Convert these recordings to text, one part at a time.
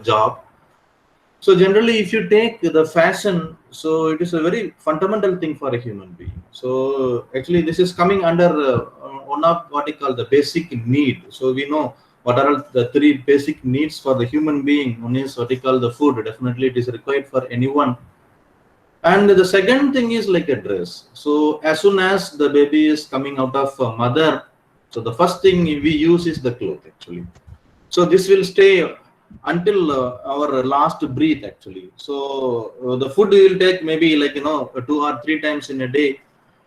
job. So generally, if you take the fashion, so it is a very fundamental thing for a human being. So actually, this is coming under one of what we call the basic need. So we know what are the three basic needs for the human being. One is what we call the food. Definitely, it is required for anyone. And the second thing is like a dress. So as soon as the baby is coming out of a mother, so the first thing we use is the cloth actually. So this will stay until our last breath actually. So the food we will take maybe like 2 or 3 times in a day,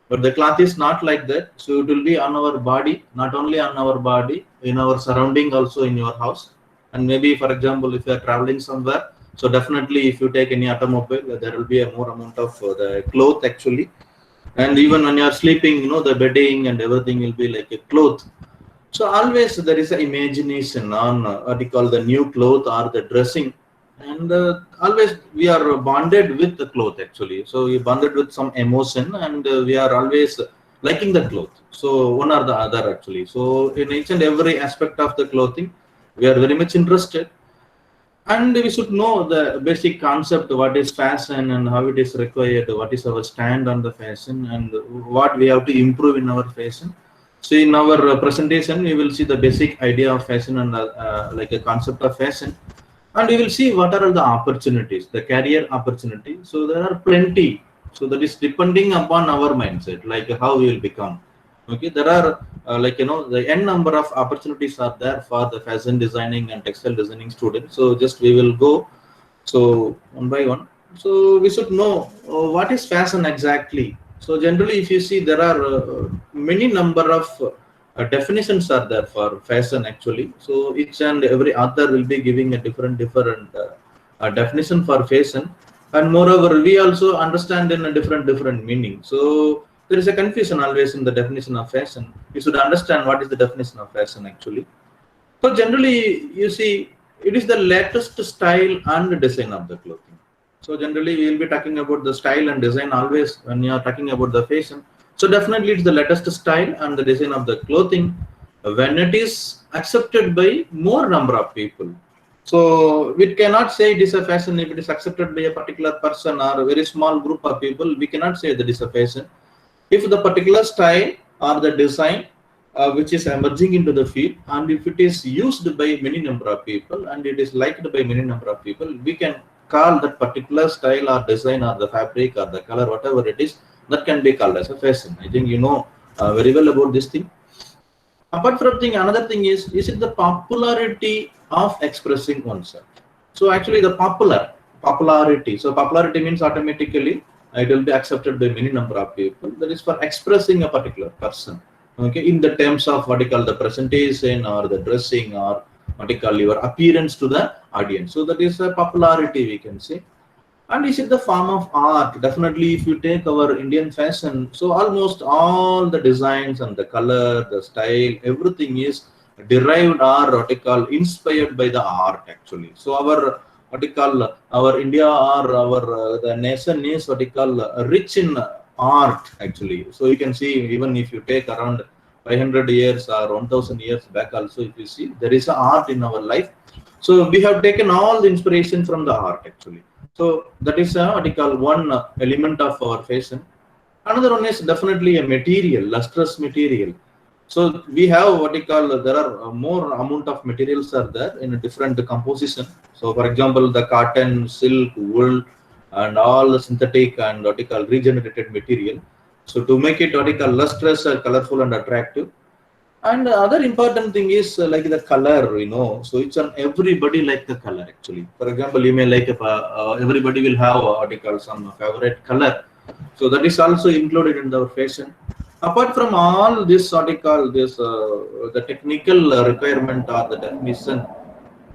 but the cloth is not like that. So it will be on our body, not only on our body, in our surrounding also in your house. And maybe for example, if you are traveling somewhere, so definitely if you take any automobile, there will be a more amount of the cloth actually. And even when you are sleeping, the bedding and everything will be like a cloth. So always there is an imagination on what you call the new cloth or the dressing, and always we are bonded with the cloth actually. So we bonded with some emotion, and we are always liking the cloth. So one or the other actually. So in each and every aspect of the clothing, we are very much interested, and we should know the basic concept what is fashion and how it is required, what is our stand on the fashion, and what we have to improve in our fashion. So in our presentation we will see the basic idea of fashion and like a concept of fashion, and we will see what are all the opportunities, the career opportunity. So there are plenty. So that is depending upon our mindset, like how we will become. Okay, there are the n number of opportunities are there for the fashion designing and textile designing students. So just we will go so one by one. So we should know what is fashion exactly. So generally if you see, there are many number of definitions are there for fashion actually. So each and every author will be giving a different definition for fashion, and moreover we also understand in a different meaning. So there is a confusion always in the definition of fashion. You should understand what is the definition of fashion actually. So generally you see, it is the latest style and design of the clothing. So generally we will be talking about the style and design always when you are talking about the fashion. So definitely it's the latest style and the design of the clothing when it is accepted by more number of people. So we cannot say it is a fashion if it is accepted by a particular person or a very small group of people. We cannot say that is a fashion if the particular style or the design which is emerging into the field, and if it is used by many number of people and it is liked by many number of people, we can call that particular style or design or the fabric or the color, whatever it is, that can be called as a fashion. I think you know very well about this thing. Apart from thing, another thing is it the popularity of expressing oneself? So actually the popularity, so popularity means automatically it will be accepted by many number of people. That is for expressing a particular person, okay, in the terms of what you call the presentation or the dressing or what you call your appearance to the audience. So that is a popularity, we can say. And is it the form of art? Definitely, if you take our Indian fashion, so almost all the designs and the color, the style, everything is derived or what you call inspired by the art actually. So our what you call our India or our the nation is what you call rich in art actually. So you can see, even if you take around 500 years or 1000 years back also, if you see, there is an art in our life. So we have taken all the inspiration from the art actually. So that is what we call one element of our fashion. Another one is definitely a material, lustrous material. So we have what we call, there are more amount of materials are there in a different composition. So for example, the cotton, silk, wool, and all the synthetic and what we call regenerated material. So to make it what we call lustrous, colorful, and attractive. And the other important thing is like the color, so it's on everybody like the color actually. For example, you may like everybody will have what you call some favorite color. So that is also included in our fashion. Apart from all this what you call this, the technical requirement or the definition,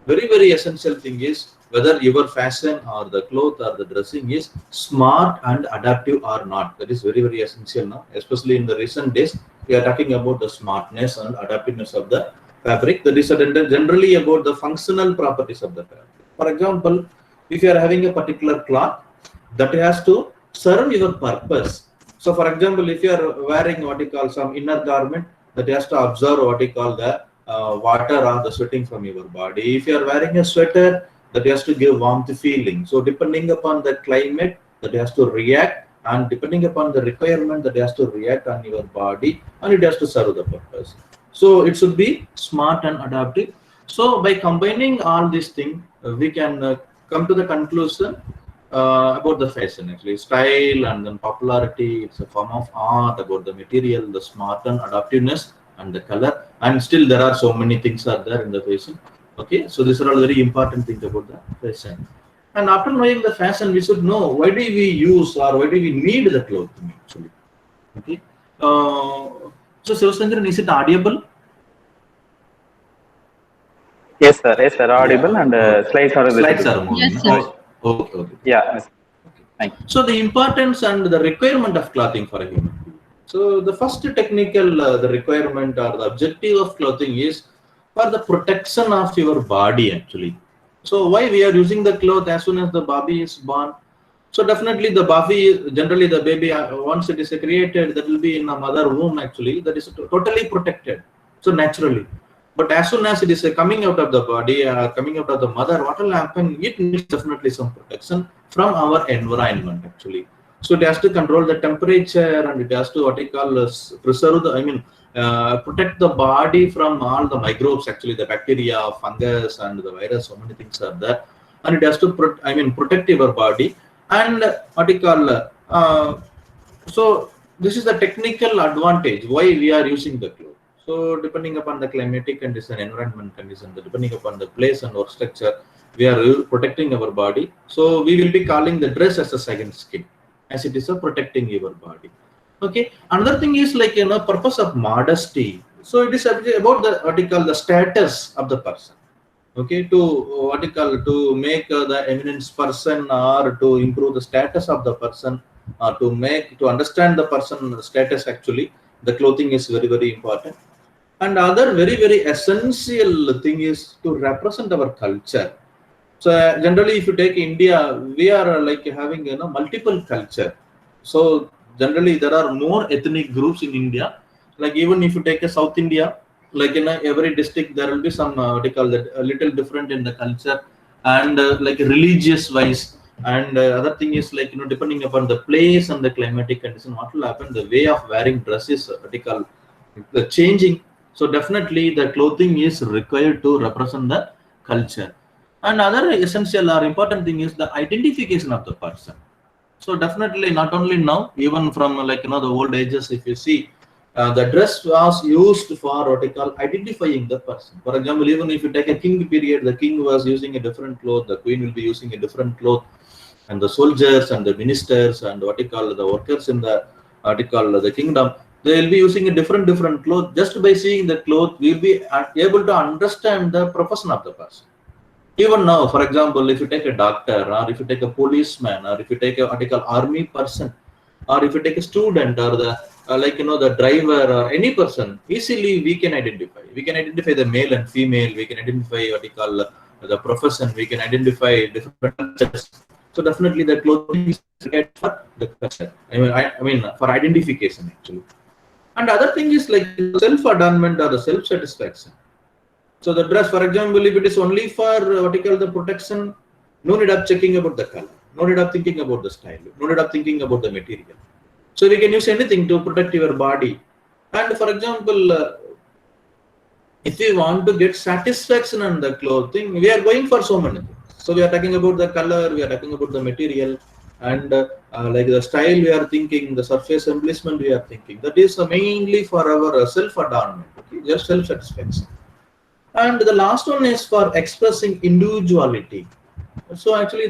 very essential thing is whether your fashion or the cloth or the dressing is smart and adaptive or not. That is very essential now, especially in the recent days. We are talking about the smartness and adaptiveness of the fabric. That is generally about the functional properties of the fabric. For example, if you are having a particular cloth, that has to serve your purpose. So for example, if you are wearing what you call some inner garment, that has to absorb what you call the water or the sweating from your body. If you are wearing a sweater, that has to give warmth feeling. So depending upon the climate, that has to react, and depending upon the requirement, that has to react on your body, and it has to serve the purpose. So it should be smart and adaptive. So by combining all these things, we can come to the conclusion about the fashion. Actually, style and then popularity, it's a form of art. About the material, the smart and adaptiveness, and the color, and still there are so many things are there in the fashion. Okay, so these are all very important things about the fashion. And after knowing the fashion, we should know why do we use or why do we need the clothing actually. Okay, so Sivasandran, is it audible? Yes, sir. Yes, sir. Audible, Yeah. and slides are visible. Slides are moving. Yes, sir. Okay, okay. Yeah. Yes. Thank you. So the importance and the requirement of clothing for a human being. So the first technical, the requirement or the objective of clothing is for the protection of your body actually. So why we are using the cloth as soon as the baby is born? So definitely the baby, generally the baby, once it is created, that will be in a mother womb actually, that is totally protected. So naturally. But as soon as it is coming out of the body, coming out of the mother, what will happen? It needs definitely some protection from our environment actually. So it has to control the temperature, and it has to what I call preserve the, protect the body from all the microbes actually, the bacteria, fungus, and the virus. So many things are there, and it has to protect your body. And what I call so this is the technical advantage why we are using the cloth. So depending upon the climatic condition, environment condition, depending upon the place and work structure, we are protecting our body. So we will be calling the dress as a second skin, as it is a protecting your body. Okay. Another thing is like purpose of modesty. So it is about the what you call the status of the person. Okay, to what you call to make the eminence person, or to improve the status of the person, or to understand the person status actually, the clothing is very, very important. And other very, very essential thing is to represent our culture. So generally, if you take India, we are like having multiple culture. So generally, there are more ethnic groups in India. Like even if you take a South India, like in every district, there will be some what you call that a little different in the culture, and like religious wise. And other thing is like depending upon the place and the climatic condition, what will happen? The way of wearing dresses, what you call the changing. So definitely the clothing is required to represent the culture. And other essential or important thing is the identification of the person. So definitely not only now, even from like the old ages, if you see, the dress was used for what I call identifying the person. For example, even if you take a king period, the king was using a different cloth, the queen will be using a different cloth, and the soldiers and the ministers and what you call the workers in the what you call the kingdom, they will be using a different cloth. Just by seeing the cloth, we will be able to understand the profession of the person. Even now, for example, if you take a doctor, or if you take a policeman, or if you take a what you call army person, or if you take a student, or the the driver, or any person, easily we can identify. We can identify the male and female. We can identify what you call the profession. We can identify different cultures. So definitely the clothing is required for the culture. I mean for identification actually. And other thing is like self-adornment or the self-satisfaction. So the dress, for example, if it is only for what you call the protection, no need of checking about the color, no need of thinking about the style, no need of thinking about the material. So we can use anything to protect your body. And for example, if we want to get satisfaction on the clothing, we are going for so many things. So we are talking about the color, we are talking about the material, and like the style we are thinking, the surface embellishment we are thinking. That is mainly for our self-adornment, okay? Just self-satisfaction. And the last one is for expressing individuality. So actually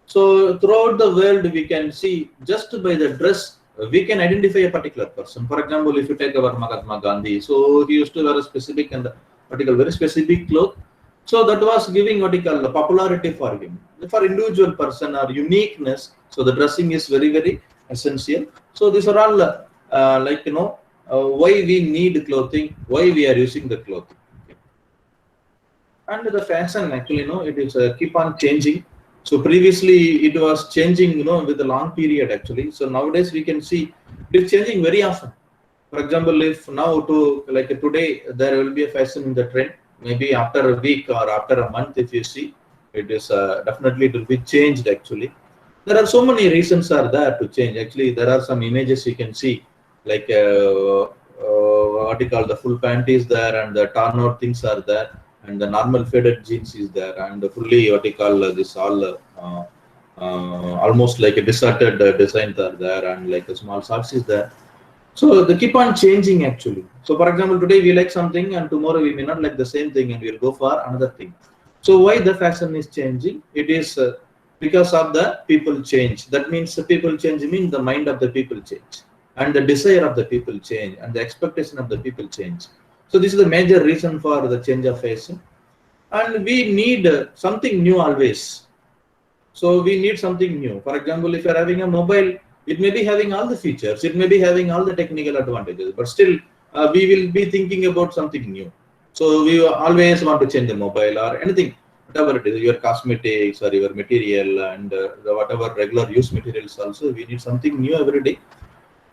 so throughout the world we can see just by the dress we can identify a particular person. For example, if you take our Mahatma Gandhi, so he used to wear a specific and very specific cloth. So that was giving what you call the popularity for him, for individual person or uniqueness. So the dressing is very, very essential. So these are all why we need clothing, why we are using the clothing. And the fashion actually, it is keep on changing. So previously it was changing, with a long period actually. So nowadays we can see it is changing very often. For example, if now to like today there will be a fashion in the trend, maybe after a week or after a month, if you see, It is definitely it will be changed actually. There are so many reasons are there to change. Actually, there are some images you can see, like what you call the full pant is there, and the torn out things are there, and the normal faded jeans is there, and the fully what you call this all almost like a deserted designs are there, and like a small socks is there. So they keep on changing actually. So for example, today we like something and tomorrow we may not like the same thing and we'll go for another thing. So why the fashion is changing? It is because of the people change. That means the people change means the mind of the people change, and the desire of the people change, and the expectation of the people change. So this is the major reason for the change of fashion. And we need something new always. So we need something new. For example, if you're having a mobile, it may be having all the features, it may be having all the technical advantages, but still we will be thinking about something new. So we always want to change the mobile or anything, whatever it is, your cosmetics or your material and whatever regular use materials also, we need something new every day.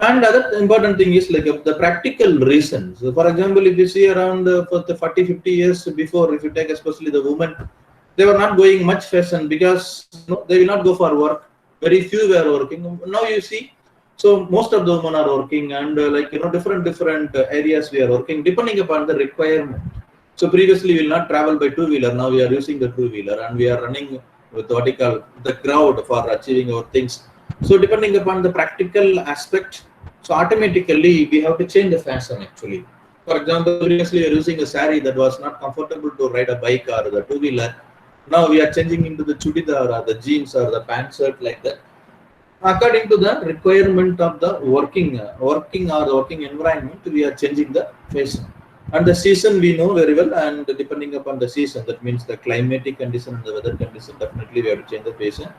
And other important thing is like the practical reasons. So for example, if you see around for the 40, 50 years before, if you take especially the women, they were not going much fashion because they will not go for work. Very few were working. Now you see, so most of the women are working, and different areas we are working depending upon the requirement. So previously we will not travel by two-wheeler. Now we are using the two-wheeler and we are running with what you call the crowd for achieving our things. So depending upon the practical aspect, so automatically we have to change the fashion actually. For example, previously we are using a sari that was not comfortable to ride a bike or the two-wheeler. Now we are changing into the chudidar or the jeans or the pant shirt like that, according to the requirement of the working or the working environment. We are changing the fashion, and the season we know very well, and depending upon the season, that means the climatic condition and the weather condition, definitely we have to change the fashion.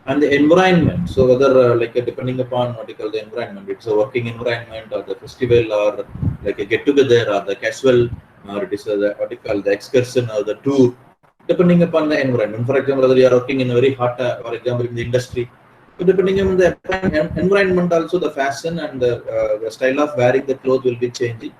And the environment, so whether depending upon what you call the environment, it's a working environment or the festival or like a get together or the casual, or it is what you call the excursion or the tour, depending upon the environment. For example, whether you are working in a very hot, for example, in the industry, so depending on the environment, also the fashion and the style of wearing the clothes will be changing.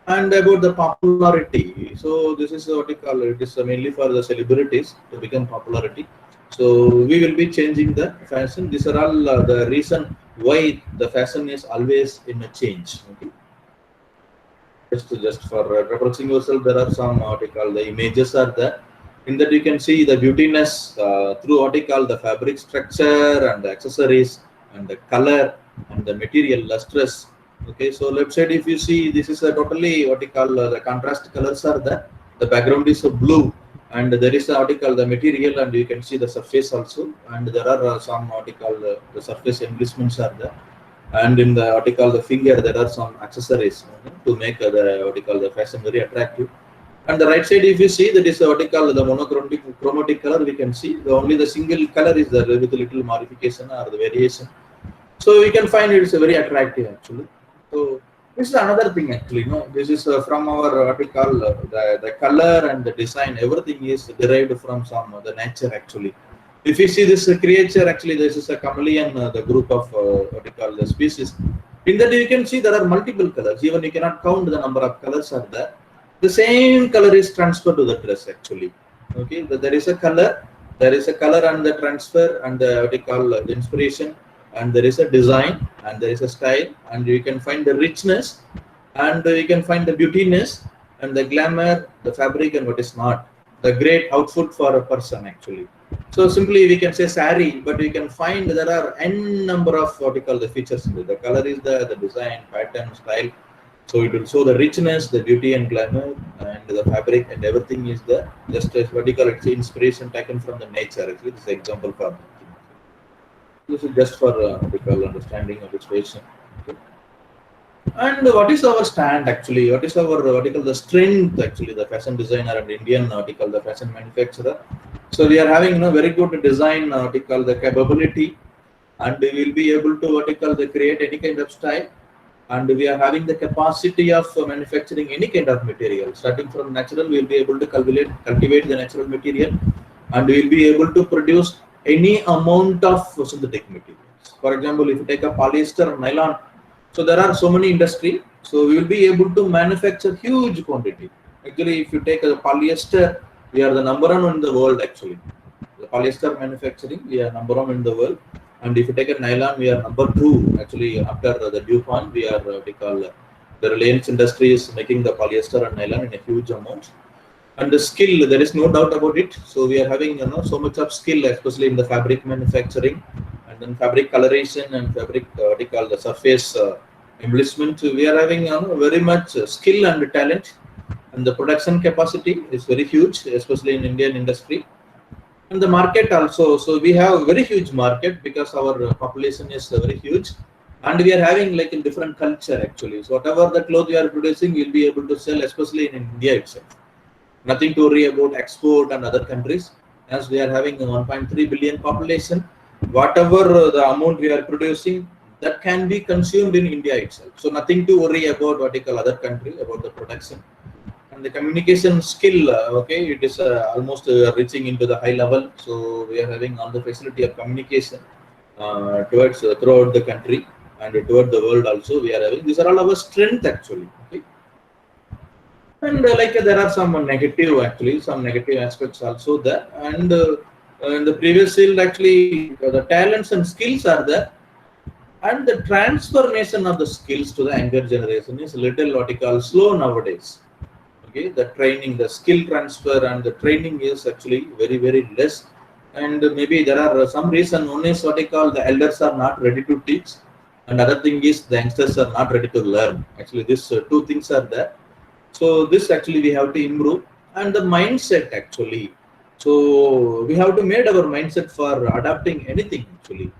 And about the popularity, so this is what you call it is mainly for the celebrities to become popularity. So we will be changing the fashion. These are all the reason why the fashion is always in a change. Okay. Just for referencing yourself, there are some what you call the images are there. In that you can see the beautiness through what you call the fabric structure and the accessories and the color and the material lustrous. Okay, so left side if you see, this is a totally what you call the contrast colors are there. The background is a blue, and there is what you call the material, and you can see the surface also, and there are some what you call the surface embellishments are there. And in the what you call the finger, there are some accessories to make the what you call the fashion very attractive. And the right side, if you see, that is what you call the monochromatic color. We can see only the single color is there with a little modification or the variation. So we can find it's a very attractive actually. So this is another thing actually. This is from our what we call the color and the design. Everything is derived from some the nature actually. If you see this creature, actually this is a chameleon, the group of what we call the species. In that you can see there are multiple colors. Even you cannot count the number of colors are there. The same color is transferred to the dress actually. Okay, there is a color and the transfer and the what we call the inspiration, and there is a design and there is a style, and you can find the richness, and you can find the beautiness and the glamour, the fabric, and what is not the great outfit for a person actually. So simply we can say sari, but we can find there are n number of what we call the features. The color is the design, pattern, style. So it will show the richness, the beauty and glamour, and the fabric, and everything is there. Just as what you call it's inspiration taken from the nature. Actually, this is an example for. This is just for what we call understanding of its fashion. Okay. And what is our stand actually? What is our what you call the strength actually? The fashion designer and Indian what you call the fashion manufacturer. So we are having very good design what you call the capability, and we will be able to what you call the create any kind of style. And we are having the capacity of manufacturing any kind of material. Starting from natural, we will be able to cultivate the natural material, and we will be able to produce any amount of synthetic materials. For example, if you take a polyester or nylon, so there are so many industry, so we will be able to manufacture huge quantity. Actually, if you take a polyester, we are the number one in the world actually. The polyester manufacturing, we are number one in the world. And if you take a nylon, we are number two. Actually, after the DuPont, we are the Reliance industry is making the polyester and nylon in a huge amount. And the skill, there is no doubt about it. So we are having so much of skill, especially in the fabric manufacturing, and then fabric coloration and fabric the surface embellishment. We are having very much skill and talent, and the production capacity is very huge, especially in Indian industry. And the market also, so we have a very huge market because our population is very huge, and we are having like a different culture actually. So whatever the clothes we are producing, we'll be able to sell, especially in India itself. Nothing to worry about export and other countries, as we are having a 1.3 billion population. Whatever the amount we are producing, that can be consumed in India itself. So nothing to worry about what you call other country about the production. And the communication skill, okay, it is almost reaching into the high level. So we are having all the facility of communication towards throughout the country and toward the world also. We are having, these are all our strength actually. Okay. And like there are some negative actually, some negative aspects also there. And in the previous field actually, the talents and skills are there. And the transformation of the skills to the younger generation is a little what you call slow nowadays. Okay, the training, the skill transfer and the training is actually very, very less. And maybe there are some reason. One is what I call the elders are not ready to teach. And other thing is the youngsters are not ready to learn. Actually, these two things are there. So this actually we have to improve. And the mindset actually. So we have to make our mindset for adapting anything actually.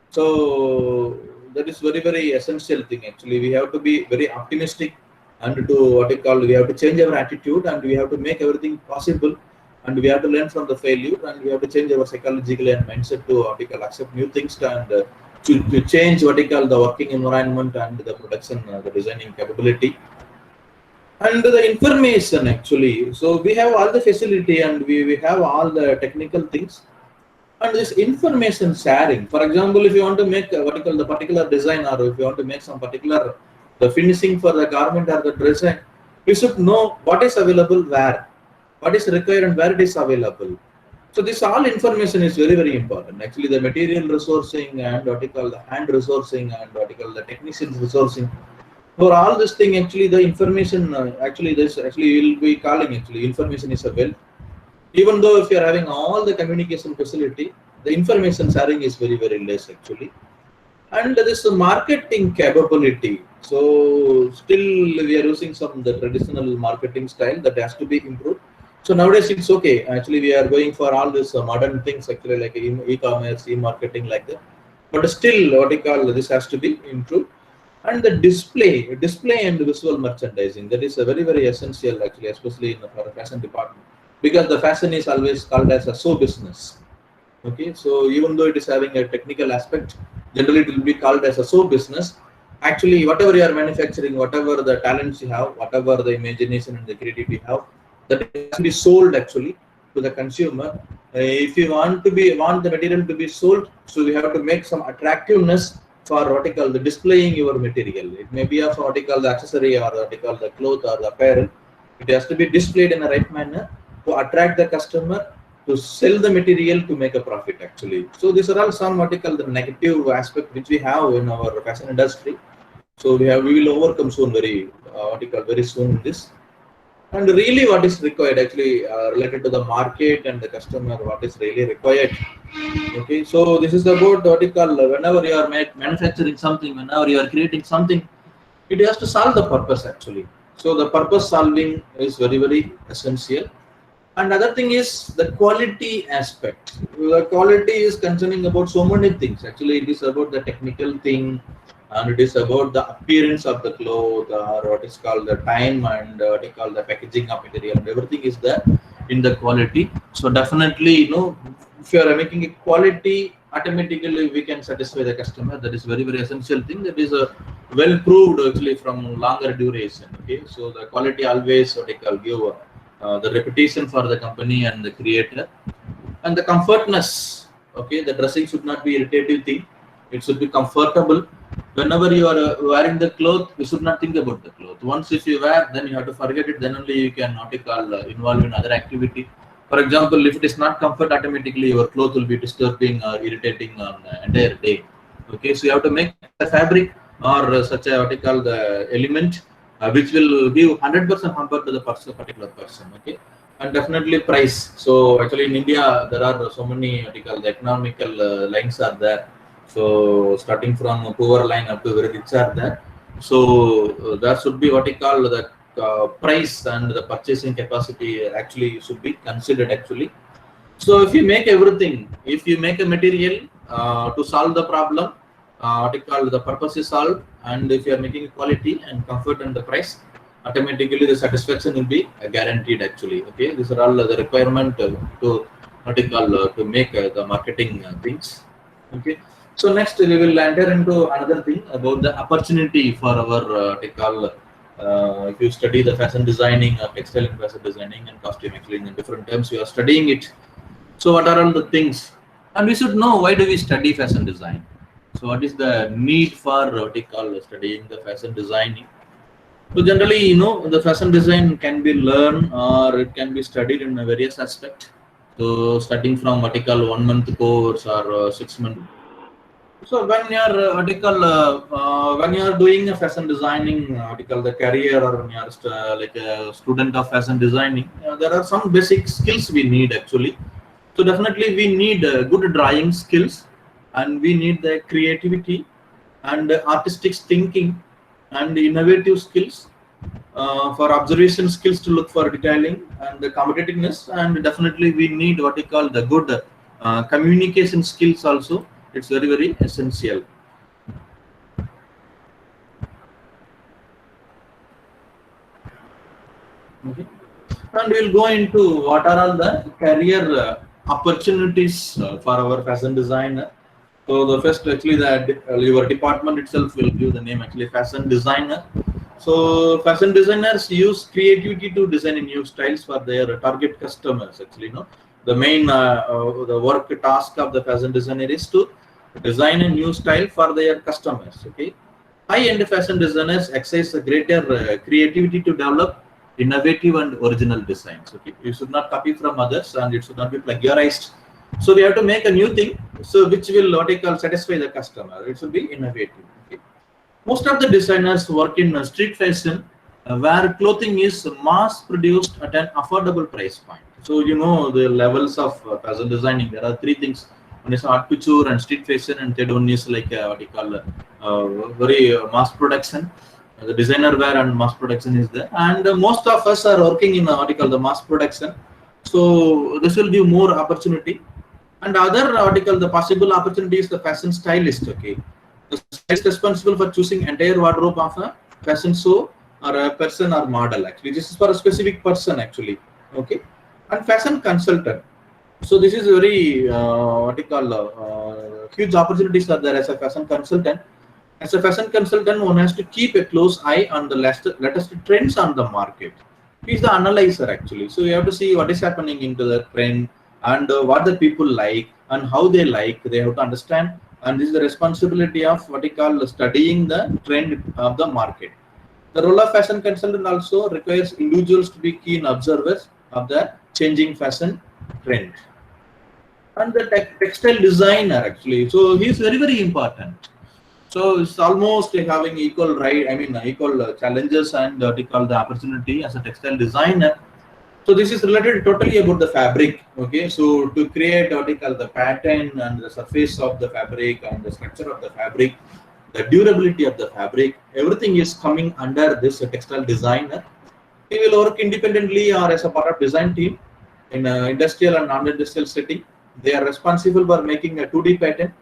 So that is very, very essential thing actually. We have to be very optimistic and to what you call, we have to change our attitude and we have to make everything possible, and we have to learn from the failure, and we have to change our psychological and mindset to what you call accept new things and to change what you call the working environment and the production, the designing capability. And the information actually, so we have all the facility and we have all the technical things. And this information sharing, for example, if you want to make what you call the particular design, or if you want to make some particular the finishing for the garment or the design, you should know what is available where, what is required and where it is available. So this all information is very, very important. Actually, the material resourcing and what you call the hand resourcing and what you call the technicians resourcing. For all this thing, actually, the information actually you will be calling actually information is a wealth. Even though if you are having all the communication facility, the information sharing is very, very less actually. And this marketing capability. So still we are using some the traditional marketing style that has to be improved. So nowadays it's okay. Actually, we are going for all this modern things actually like e-commerce, e-marketing like that. But still, what you call this has to be improved. And the display and visual merchandising, that is a very, very essential actually, especially in the fashion department, because the fashion is always called as a show business. Okay, so even though it is having a technical aspect, generally it will be called as a show business. Actually, whatever you are manufacturing, whatever the talents you have, whatever the imagination and the creativity you have, that has to be sold actually to the consumer. If you want the material to be sold, so we have to make some attractiveness for what you call the displaying your material. It may be of what you call the accessory or what you call the cloth or the apparel. It has to be displayed in the right manner to attract the customer, to sell the material to make a profit actually. So these are all some what you call the negative aspect which we have in our fashion industry. So we will overcome soon very soon in this. And really what is required actually related to the market and the customer, what is really required. Okay, so this is about what you call whenever you are manufacturing something, whenever you are creating something, it has to solve the purpose actually. So the purpose solving is very, very essential. And other thing is the quality aspect. The quality is concerning about so many things. Actually, it is about the technical thing, and it is about the appearance of the cloth, or what is called the time, and what is called the packaging of material. And everything is there in the quality. So definitely, if you are making a quality, automatically we can satisfy the customer. That is very, very essential thing. That is well proved actually from longer duration. Okay, so the quality always what I call give the reputation for the company and the creator. And the comfortness. Okay, the dressing should not be irritative thing. It should be comfortable. Whenever you are wearing the cloth, you should not think about the cloth. Once if you wear, then you have to forget it. Then only you can involve in other activity. For example, if it is not comfort, automatically your cloth will be disturbing or irritating on entire day. Okay, so you have to make a fabric or such a what you call the element which will give 100% comfort to the particular person. Okay, and definitely price. So actually in India there are so many what you call the economical lines are there. So starting from a poor line up to very rich are there. So that should be what you call the price and the purchasing capacity actually should be considered actually. So if you make everything, if you make a material to solve the problem, what you call the purpose is solved, and if you are making quality and comfort and the price, automatically the satisfaction will be guaranteed actually. Okay, these are all the requirement to what you call to make the marketing things. Okay, so next we will enter into another thing about the opportunity for our what you call if you study the fashion designing, textile and fashion designing and costume actually in different terms, you are studying it. So what are all the things? And we should know why do we study fashion design? So what is the need for what we call studying the fashion designing? So generally, you know, the fashion design can be learned or it can be studied in a various aspects. So starting from what we call 1 month course or 6 month. So when you are when you are doing a fashion designing article, the career, or when you are like a student of fashion designing, there are some basic skills we need actually. So definitely we need good drawing skills, and we need the creativity and artistic thinking and innovative skills for observation skills to look for detailing and the competitiveness, and definitely we need what we call the good communication skills also. It's very, very essential. Okay. And we'll go into what are all the career opportunities for our fashion designer. So the first actually that your department itself will give the name actually fashion designer. So fashion designers use creativity to design new styles for their target customers actually. No, the main the work task of the fashion designer is to design a new style for their customers. Okay, high-end fashion designers exercise a greater creativity to develop innovative and original designs. Okay, you should not copy from others and it should not be plagiarized. So we have to make a new thing, so which will what I call satisfy the customer. It should be innovative. Okay. Most of the designers work in street fashion, where clothing is mass produced at an affordable price point. So you know the levels of fashion designing. There are three things. One is art couture and street fashion, and third one is like what you call very mass production. The designer wear and mass production is there, and most of us are working in what you call the mass production. So this will give more opportunity. And other article, the possible opportunity is the fashion stylist. Okay, the stylist responsible for choosing entire wardrobe of a fashion show or a person or model. Actually, this is for a specific person actually. Okay, and fashion consultant. So this is very what you call huge opportunities are there as a fashion consultant. As a fashion consultant, one has to keep a close eye on the latest trends on the market. He's the analyzer actually. So you have to see what is happening into the trend and what the people like and how they like. They have to understand, and this is the responsibility of what we call studying the trend of the market. The role of fashion consultant also requires individuals to be keen observers of the changing fashion trend. And the textile designer actually, so he's very, very important. So it's almost having equal right, I mean equal challenges and what we call the opportunity as a textile designer. So this is related totally about the fabric. Okay, so to create what we call the pattern and the surface of the fabric and the structure of the fabric, the durability of the fabric, everything is coming under this textile designer. He will work independently or as a part of design team in industrial and non-industrial setting. They are responsible for making a 2D pattern,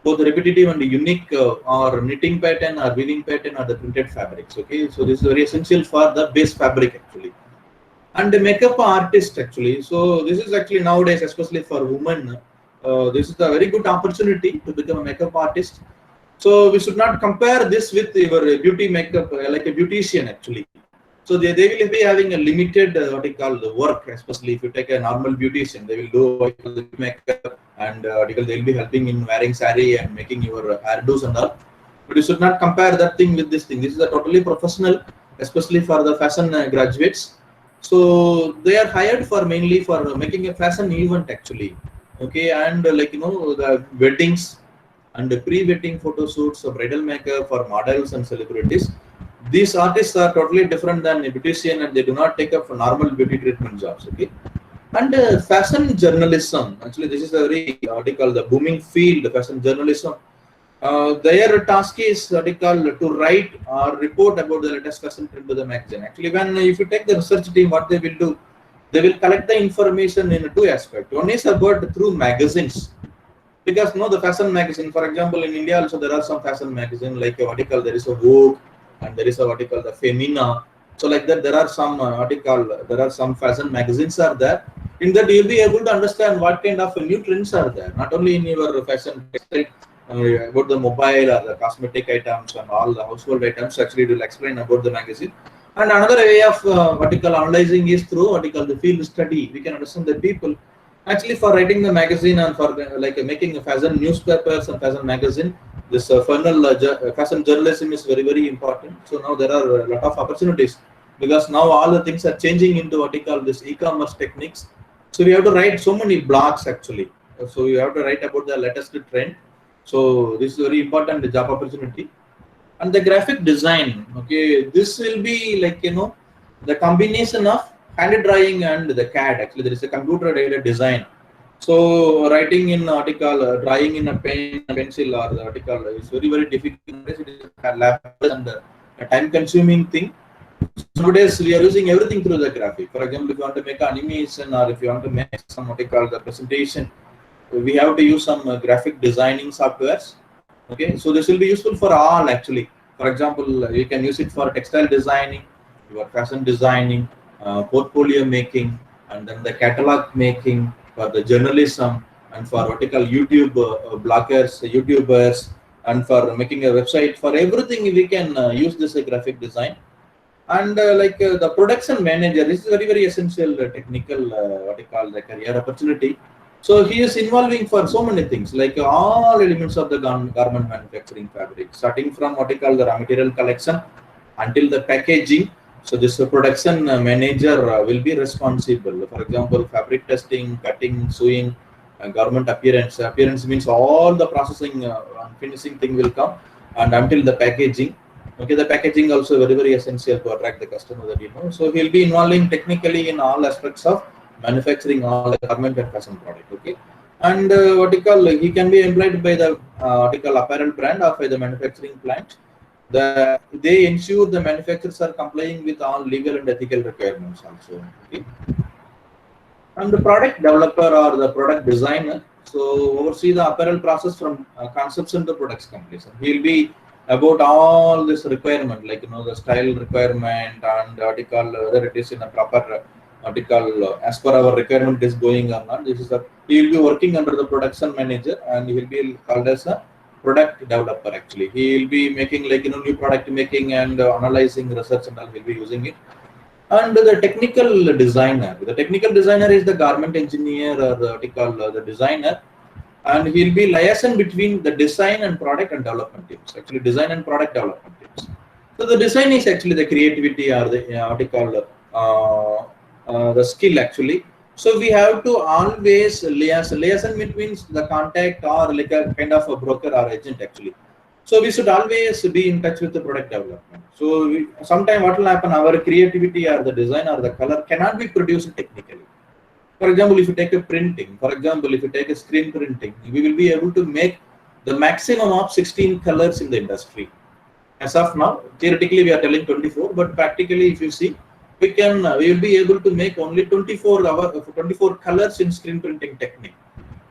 both repetitive and unique or knitting pattern or weaving pattern or the printed fabrics. Okay, so this is very essential for the base fabric actually. And the makeup artist actually, so this is actually nowadays, especially for women, this is a very good opportunity to become a makeup artist. So we should not compare this with your beauty makeup like a beautician actually. So they will be having a limited what you call the work, especially if you take a normal beautician, they will do the makeup and they will be helping in wearing saree and making your hairdos and all. But you should not compare that thing with this thing. This is a totally professional, especially for the fashion graduates. So they are hired for mainly for making a fashion event actually. Okay, and like the weddings and the pre-wedding photo shoots, bridal makeup for models and celebrities. These artists are totally different than a beautician, and they do not take up normal beauty treatment jobs. Okay, and fashion journalism. Actually, this is a very what they call the booming field. Fashion journalism. Their task is what they call to write or report about the latest fashion trend to the magazine. Actually, when if you take the research team, what they will do, they will collect the information in two aspects. One is about through magazines, because the fashion magazine, for example, in India also there are some fashion magazine like what you call, there is a Vogue and there is a what you call the Femina. So like that there are some what you call, there are some fashion magazines are there. In that you'll be able to understand what kind of new trends are there, not only in your fashion textile, about the mobile or the cosmetic items and all the household items. Actually it will explain about the magazine. And another way of what you call analyzing is through what you call the field study. We can understand the people. Actually, for writing the magazine and for like making a fashion newspapers and fashion magazine, this fashion journalism is very, very important. So now there are a lot of opportunities, because now all the things are changing into what we call this e-commerce techniques. So we have to write so many blogs actually. So you have to write about the latest trend. So this is very important job opportunity. And the graphic design, okay, this will be like the combination of hand drawing and the CAD. Actually, there is a computer aided design. So writing in article, drawing in a pen, pencil, or the article is very, very difficult. It is a lab and a time consuming thing. Nowadays we are using everything through the graphic. For example, if you want to make an animation or if you want to make some what you call the presentation, we have to use some graphic designing softwares. Okay, so this will be useful for all actually. For example, you can use it for textile designing, your fashion designing, portfolio making, and then the catalog making, for the journalism, and for what you call YouTube bloggers, YouTubers, and for making a website. For everything we can use this graphic design. And the production manager, this is very, very essential technical what you call the career opportunity. So he is involving for so many things, like all elements of the garment manufacturing fabric, starting from what you call the raw material collection until the packaging. So this production manager will be responsible. For example, fabric testing, cutting, sewing, garment appearance. Appearance means all the processing and finishing thing will come, and until the packaging. Okay, the packaging also very, very essential to attract the customer that. So he'll be involving technically in all aspects of manufacturing all the garment and fashion product. Okay, and what you call, he can be employed by the what you call apparel brand or by the manufacturing plant. They ensure the manufacturers are complying with all legal and ethical requirements also. Okay, and the product developer or the product designer, so oversee the apparel process from conception to products completion. He'll be about all this requirement, like the style requirement and article, whether it is in a proper article as per our requirement is going or not. This is he will be working under the production manager, and he will be called as a product developer. Actually, he will be making like new product making and analyzing research and all. Will be using it. And the technical designer. The technical designer is the garment engineer or the designer, and he'll be liaison between the design and product and development teams. Actually, design and product development teams. So the design is actually the creativity or the the skill actually. So we have to always liaison between the contact or like a kind of a broker or agent actually. So we should always be in touch with the product development. So sometime what will happen, our creativity or the design or the color cannot be produced technically. For example, if you take a printing, for example, if you take a screen printing, we will be able to make the maximum of 16 colors in the industry. As of now, theoretically we are telling 24, but practically if you see, we will be able to make only 24 colors in screen printing technique.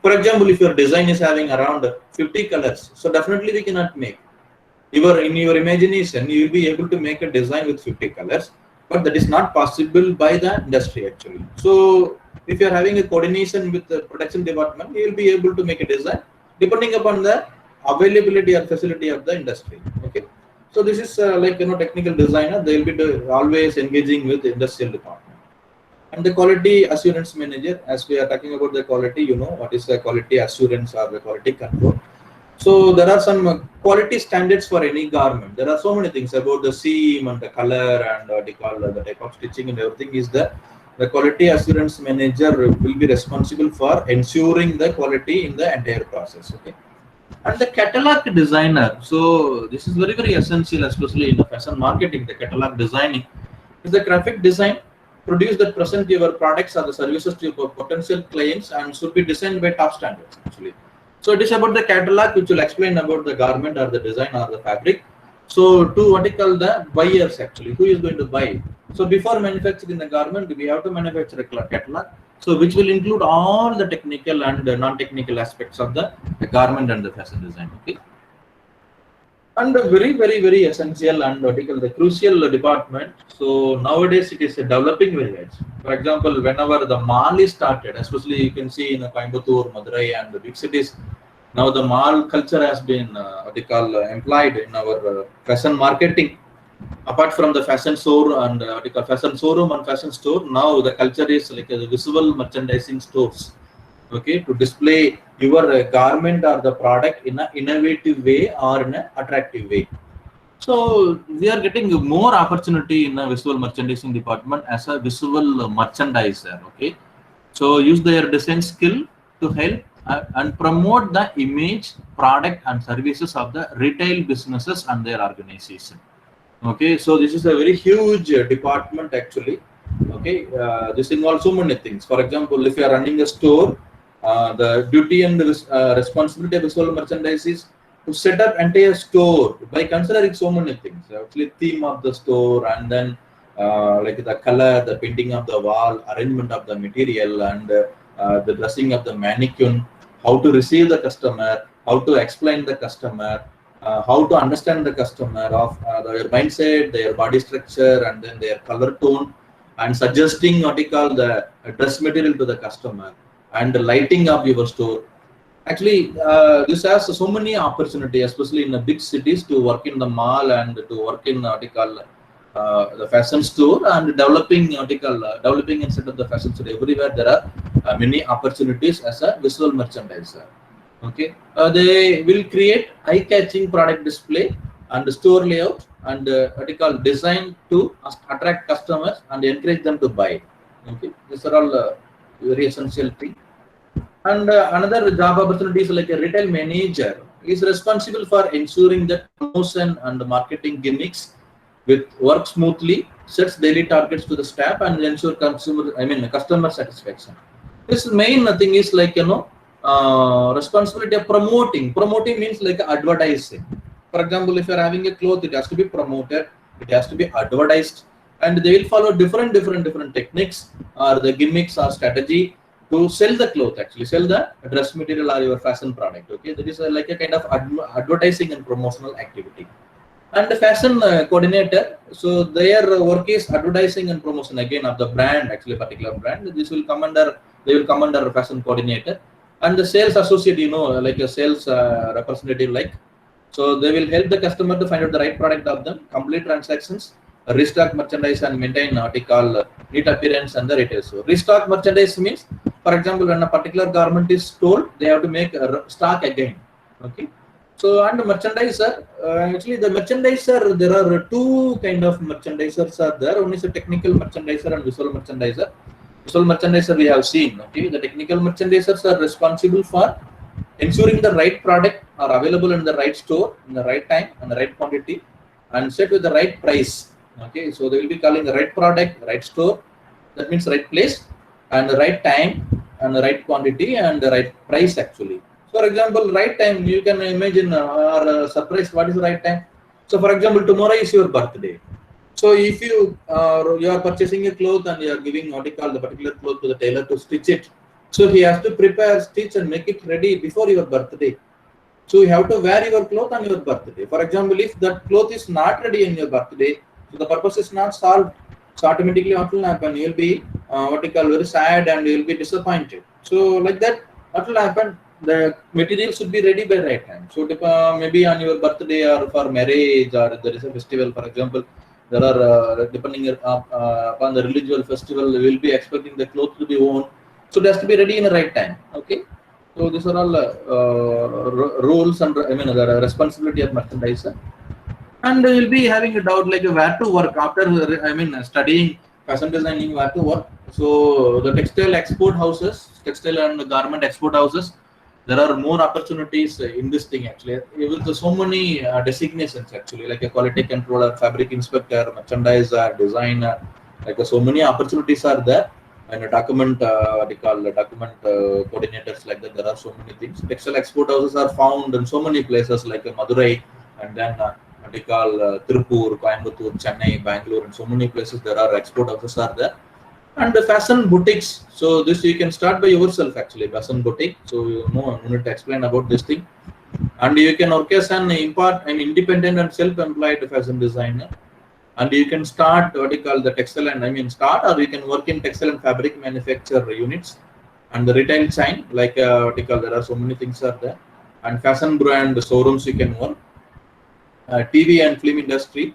For example, if your design is having around 50 colors, so definitely we cannot make. In your imagination, you will be able to make a design with 50 colors, but that is not possible by the industry actually. So if you are having a coordination with the production department, you will be able to make a design depending upon the availability or facility of the industry. Okay, so this is technical designer. They will be always engaging with the industrial department. And the quality assurance manager, as we are talking about the quality, what is the quality assurance or the quality control. So there are some quality standards for any garment. There are so many things about the seam and the color and what you call the type of stitching and everything. Is the quality assurance manager will be responsible for ensuring the quality in the entire process. Okay. And the catalog designer. So this is very essential, especially in the fashion marketing. The catalog designing is the graphic design produce that present your products or the services to your potential clients and should be designed by top standards actually. So it is about the catalog which will explain about the garment or the design or the fabric. So to what you call the buyers actually, who is going to buy. So before manufacturing the garment, we have to manufacture a catalog. So which will include all the technical and non-technical aspects of the garment and the fashion design. Okay. And a very essential and what you call the crucial department. So nowadays it is developing very well. For example, whenever the mall is started, especially you can see in Coimbatore, Madurai, and the big cities, now the mall culture has been what you call employed in our fashion marketing. Apart from the fashion store and what you call fashion showroom and fashion store, now the culture is like a visual merchandising stores. Okay, to display your garment or the product in an innovative way or in an attractive way. So we are getting more opportunity in a visual merchandising department as a visual merchandiser. Okay, so use their design skill to help and promote the image, product, and services of the retail businesses and their organization. Okay, so this is a very huge department actually. Okay, this involves so many things. For example, if you are running a store, the duty and responsibility of visual merchandise is to set up entire store by considering so many things. Actually, theme of the store and then like the color, the painting of the wall, arrangement of the material, and the dressing of the mannequin, how to receive the customer, how to explain the customer, how to understand the customer of their mindset, their body structure, and then their color tone, and suggesting what we call the dress material to the customer, and the lighting of your store. Actually, this has so many opportunities, especially in the big cities, to work in the mall and to work in what we call the fashion store and developing what we call developing and set up the fashion store. Everywhere there are many opportunities as a visual merchandiser. Okay, they will create eye-catching product display and store layout and what we call design to attract customers and encourage them to buy. Okay, these are all very essential things. And another job opportunity is like a retail manager is responsible for ensuring that promotion and marketing gimmicks with work smoothly, sets daily targets to the staff, and ensure customer satisfaction. This main thing is like responsibility of promoting. Promoting means like advertising. For example, if you are having a cloth, it has to be promoted, it has to be advertised, and they will follow different techniques or the gimmicks or strategy to sell the cloth, actually sell the dress material or your fashion product. Okay, that is like a kind of advertising and promotional activity. And the fashion coordinator, so their work is advertising and promotion again of the brand, actually particular brand. This will come under, they will come under fashion coordinator. And the sales associate, like a sales representative, like, so they will help the customer to find out the right product of them, complete transactions, restock merchandise, and maintain what we call neat appearance and the retail. So restock merchandise means, for example, when a particular garment is sold, they have to make a stock again. Okay. So and merchandiser, actually the merchandiser, there are two kind of merchandisers are there. One is a technical merchandiser and visual merchandiser. Visual merchandiser we have seen. Okay, the technical merchandisers are responsible for ensuring the right product are available in the right store, in the right time, and the right quantity, and set with the right price. Okay, so they will be calling the right product, right store, that means right place, and the right time, and the right quantity, and the right price actually. For example, right time, you can imagine or surprised what is the right time. So for example, tomorrow is your birthday. So if you are purchasing a cloth and you are giving what you call the particular cloth to the tailor to stitch it, so he has to prepare, stitch, and make it ready before your birthday. So you have to wear your cloth on your birthday. For example, if that cloth is not ready on your birthday, so the purpose is not solved. So automatically what will happen? You will be what you call very sad and you will be disappointed. So like that, what will happen? The material should be ready by right time. So maybe on your birthday or for marriage or there is a festival, for example, there are depending upon the religious festival, we will be expecting the clothes to be worn. So it has to be ready in the right time. Okay. So these are all rules and the responsibility of merchandiser. And you'll be having a doubt like where to work after studying fashion designing, where to work. So the textile export houses, textile and garment export houses, there are more opportunities in this thing actually. With so many designations actually, like a quality controller, fabric inspector, merchandiser, designer, like so many opportunities are there. And a document, what they call document coordinators, like that. There are so many things. Textile export houses are found in so many places like Madurai, and then what they call Tirupur, Coimbatore, Chennai, Bangalore, and so many places there are export houses are there. And the fashion boutiques. So this you can start by yourself actually, fashion boutique. So you know, I need to explain about this thing. And you can work as an independent and self-employed fashion designer. And you can start what you call the textile and start, or you can work in textile and fabric manufacture units and the retail chain, like what you call, there are so many things are there. And fashion brand showrooms you can work. TV and film industry,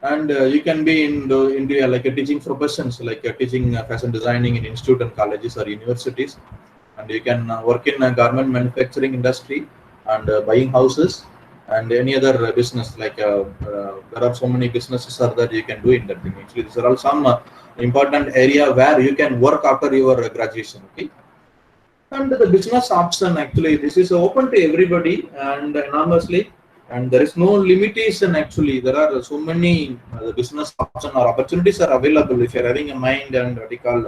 and you can be into like a teaching professions, like teaching fashion designing in institute and colleges or universities, and you can work in garment manufacturing industry and buying houses and any other business, like there are so many businesses are that you can do in that thing. Actually, these are all some important area where you can work after your graduation. Okay. And the business option, actually this is open to everybody and enormously, and there is no limitation. Actually there are so many business option or opportunities are available if you're having a mind and what they call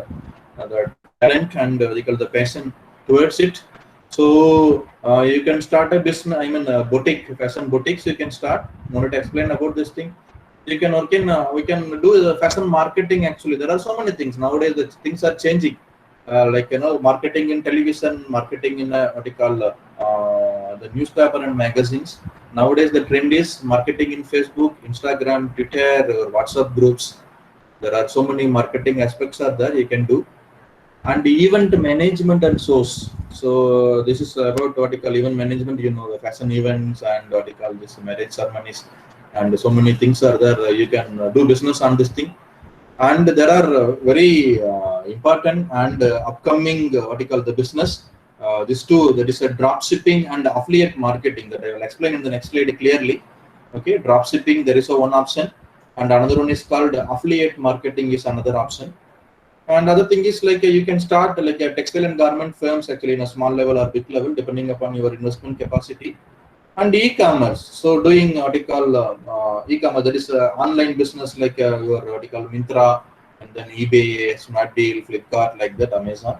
the talent and what they call the passion towards it. So you can start a business, boutique, fashion boutiques you can start. I wanted to explain about this thing. You can work in we can do the fashion marketing. Actually there are so many things nowadays, the things are changing. Like marketing in television, marketing in what you call the newspaper and magazines. Nowadays the trend is marketing in Facebook, Instagram, Twitter, or WhatsApp groups. There are so many marketing aspects are there you can do. And event management and source. So this is about what you call event management, the fashion events and what you call this marriage ceremonies, and so many things are there. You can do business on this thing. And there are very important and upcoming what you call the business. These two, that is a drop shipping and affiliate marketing, that I will explain in the next slide clearly. Okay, drop shipping, there is a one option, and another one is called affiliate marketing is another option. And other thing is like you can start like a textile and garment firms actually in a small level or big level depending upon your investment capacity. And e-commerce, so doing what you call e-commerce, that is online business, like your what you call Myntra, and then eBay, Snapdeal, Flipkart, like that, Amazon.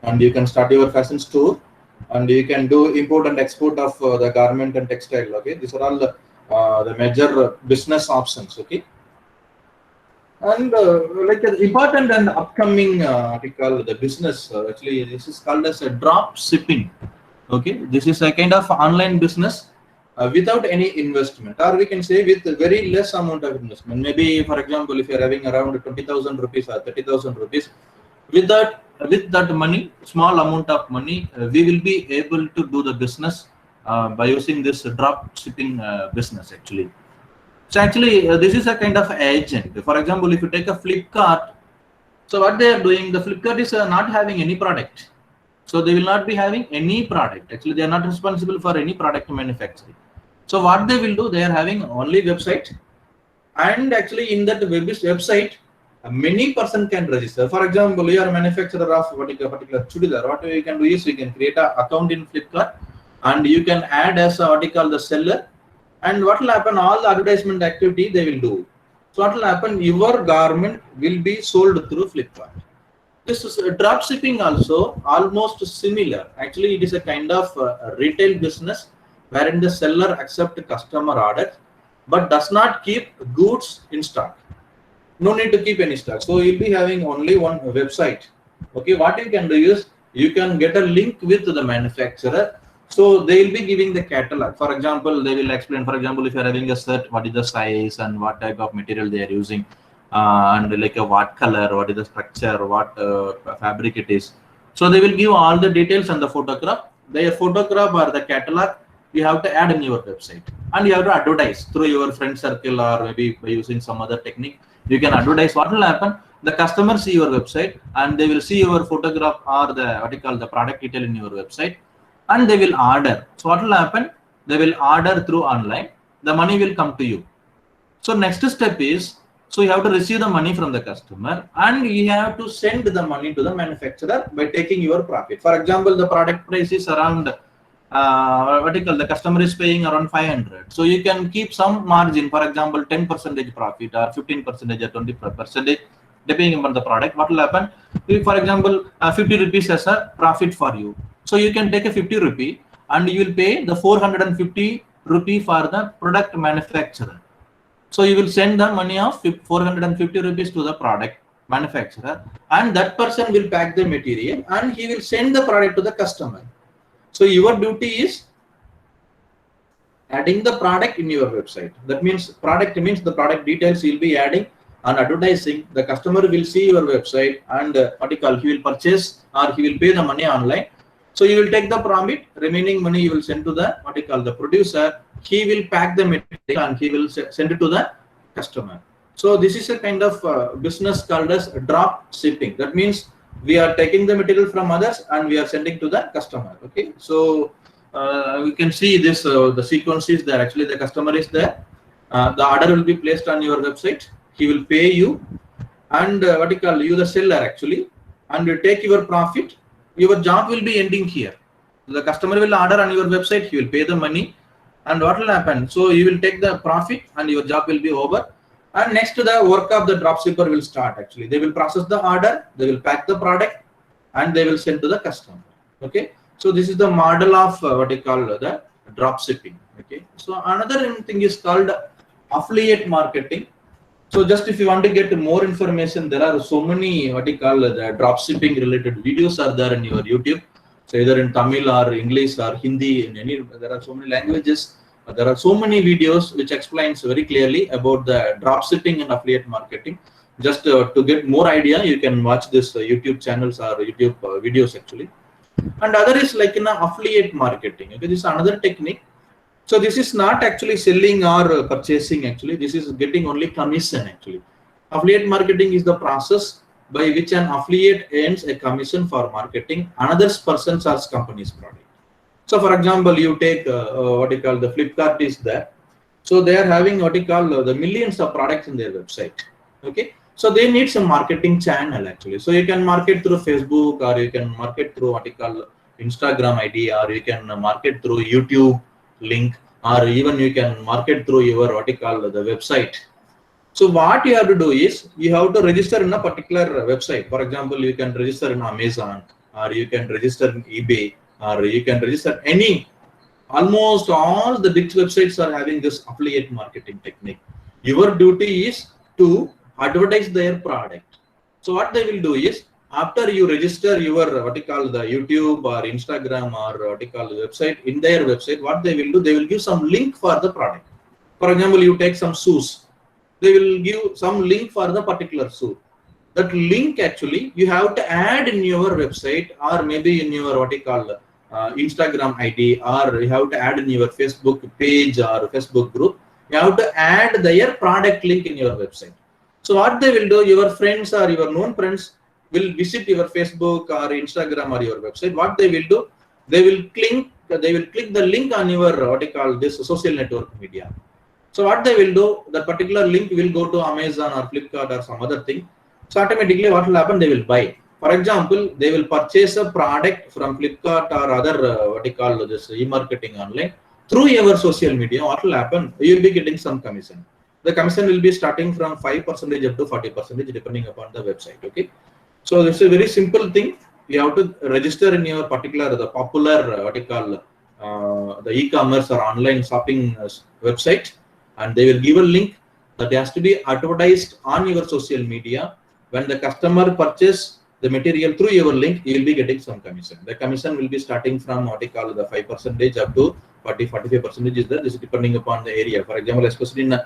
And you can start your fashion store, and you can do import and export of the garment and textile. Okay, these are all the major business options. Okay. And like important and upcoming what you call the business, actually this is called as a drop shipping. Okay, this is a kind of online business without any investment, or we can say with very less amount of investment. Maybe for example, if you're having around 20,000 rupees or 30,000 rupees, with that money, small amount of money, we will be able to do the business by using this drop shipping business actually. So actually this is a kind of agent. For example, if you take a Flipkart, so what they are doing, the Flipkart is not having any product. So they will not be having any product. Actually, they are not responsible for any product manufacturing. So what they will do, they are having only website, and actually in that website, many person can register. For example, you are a manufacturer of particular chudidar. What you can do is you can create an account in Flipkart, and you can add as what you call the seller. And what will happen? All the advertisement activity they will do. So what will happen? Your garment will be sold through Flipkart. This is drop shipping also almost similar. Actually, it is a kind of retail business wherein the seller accepts customer order but does not keep goods in stock. No need to keep any stock. So you'll be having only one website. Okay, what you can do is you can get a link with the manufacturer. So they will be giving the catalog. For example, they will explain, for example, if you're having a shirt, what is the size and what type of material they are using. And like what color, what is the structure, what fabric it is. So they will give all the details and the photograph. Their photograph or the catalog you have to add in your website, and you have to advertise through your friend circle, or maybe by using some other technique. You can advertise. What will happen? The customer see your website and they will see your photograph or the what you call the product detail in your website, and they will order. So what will happen? They will order through online. The money will come to you. So next step is, so you have to receive the money from the customer and you have to send the money to the manufacturer by taking your profit. For example, the product price is around the customer is paying around 500. So you can keep some margin, for example, 10% profit or 15% or 20%, depending upon the product. What will happen? If, for example, 50 rupees as a profit for you. So you can take a 50 rupee and you will pay the 450 rupee for the product manufacturer. So you will send the money of 450 rupees to the product manufacturer, and that person will pack the material and he will send the product to the customer. So your duty is adding the product in your website. That means product means the product details you'll be adding and advertising. The customer will see your website and he will purchase or he will pay the money online. So you will take the profit, remaining money you will send to the the producer. He will pack the material and he will send it to the customer. So this is a kind of business called as drop shipping. That means we are taking the material from others and we are sending to the customer. Okay, so we can see this. The sequence is there. Actually, the customer is there. The order will be placed on your website. He will pay you, and you the seller actually, and you take your profit. Your job will be ending here. The customer will order on your website. He will pay the money, and what will happen? So you will take the profit, and your job will be over. And next, the work of the dropshipper will start. Actually, they will process the order, they will pack the product, and they will send to the customer. Okay, so this is the model of the drop shipping. Okay, so another thing is called affiliate marketing. So just if you want to get more information, there are so many the drop shipping related videos are there in your YouTube. So either in Tamil or English or Hindi, in any, there are so many languages. There are so many videos which explains very clearly about the drop shipping and affiliate marketing. Just to get more idea, you can watch this YouTube channels or YouTube videos actually. And other is like in affiliate marketing. Okay, this is another technique. So this is not actually selling or purchasing actually. This is getting only commission actually. Affiliate marketing is the process by which an affiliate earns a commission for marketing another person's or company's product. So for example, you take the Flipkart is there. So they are having the millions of products in their website. Okay, so they need some marketing channel actually. So you can market through Facebook, or you can market through Instagram ID, or you can market through YouTube link, or even you can market through your the website. So what you have to do is you have to register in a particular website. For example, you can register in Amazon, or you can register in eBay, or you can register almost all the big websites are having this affiliate marketing technique. Your duty is to advertise their product. So what they will do is, after you register your the YouTube or Instagram or the website, in their website, what they will do, they will give some link for the product. For example, you take some shoes, they will give some link for the particular shoe. That link actually you have to add in your website, or maybe in your Instagram ID, or you have to add in your Facebook page or Facebook group. You have to add their product link in your website. So what they will do, your friends or your known friends will visit your Facebook or Instagram or your website. What they will do, they will click the link on your this social network media. So what they will do, the particular link will go to Amazon or Flipkart or some other thing. So automatically what will happen, they will buy. For example, they will purchase a product from Flipkart or other this e-marketing online through your social media. What will happen, you will be getting some commission. The commission will be starting from 5% up to 40% depending upon the website. Okay, so this is a very simple thing. You have to register in your particular the popular the e-commerce or online shopping website, and they will give a link that has to be advertised on your social media. When the customer purchase the material through your link, you will be getting some commission. The commission will be starting from the 5% up to 40-45% is there. This is depending upon the area. For example, especially in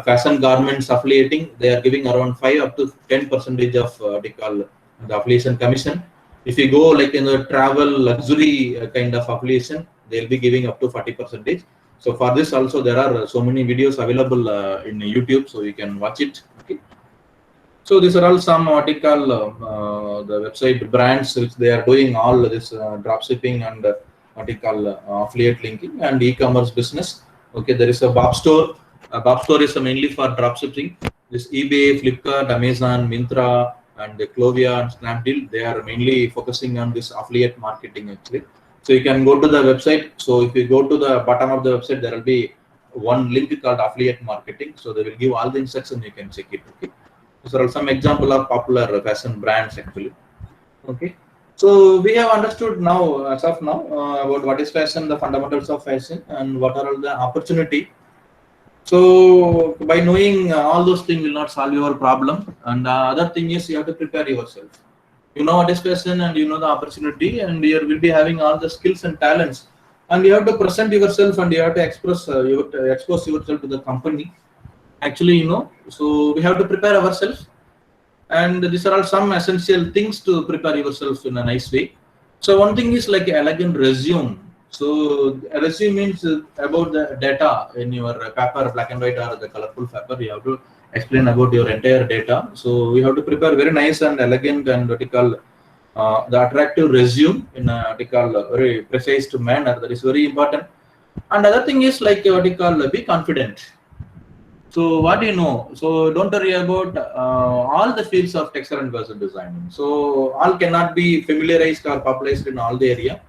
fashion garments affiliating, they are giving around 5 up to 10% of the affiliation commission. If you go like in the travel luxury kind of affiliation, they will be giving up to 40%. So for this also there are so many videos available in YouTube, so you can watch it. Okay. So these are all some the website brands which they are doing all this drop shipping and what you call affiliate linking and e-commerce business. Okay, there is a Bob Store. Bob Store is mainly for dropshipping. This eBay, Flipkart, Amazon, Myntra, and Clovia and Snapdeal, they are mainly focusing on this affiliate marketing actually. So you can go to the website. So if you go to the bottom of the website, there will be one link called affiliate marketing. So they will give all the instructions, you can check it. Okay. So there are some example of popular fashion brands actually. Okay. So we have understood now, as of now, about what is fashion, the fundamentals of fashion, and what are all the opportunity. So by knowing all those things will not solve your problem. And the other thing is you have to prepare yourself. You know what is fashion and you know the opportunity, and you will be having all the skills and talents. And you have to present yourself and you have to express, you have to expose yourself to the company. Actually, you know, so we have to prepare ourselves. And these are all some essential things to prepare yourself in a nice way. So one thing is like elegant resume. So a resume means about the data in your paper, black and white or the colorful paper. You have to explain about your entire data. So we have to prepare very nice and elegant and what you call the attractive resume in a what you call very precise manner. That is very important. And other thing is like what you call be confident. So what do you know? So don't worry about all the fields of textile and fashion designing. So all cannot be familiarized or popularized in all the area.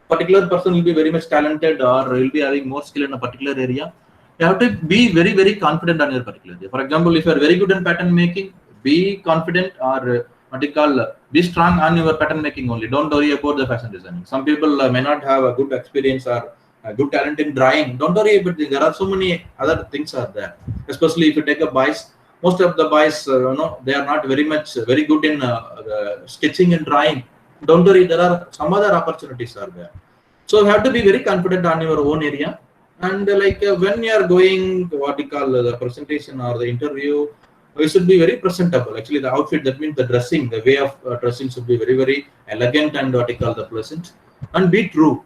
Particular person will be very much talented or will be having more skill in a particular area. You have to be very, very confident on your particular area. For example, if you are very good in pattern making, be confident or what you call be strong on your pattern making only. Don't worry about the fashion designing. Some people may not have a good experience or a good talent in drawing. Don't worry about it. There are so many other things are there. Especially if you take a boys, most of the boys, they are not very good in sketching and drawing. Don't worry, there are some other opportunities are there. So you have to be very confident on your own area. And when you are going what you call the presentation or the interview, you should be very presentable. Actually, the outfit, that means the dressing, the way of dressing should be very, very elegant and what you call the pleasant, and be true.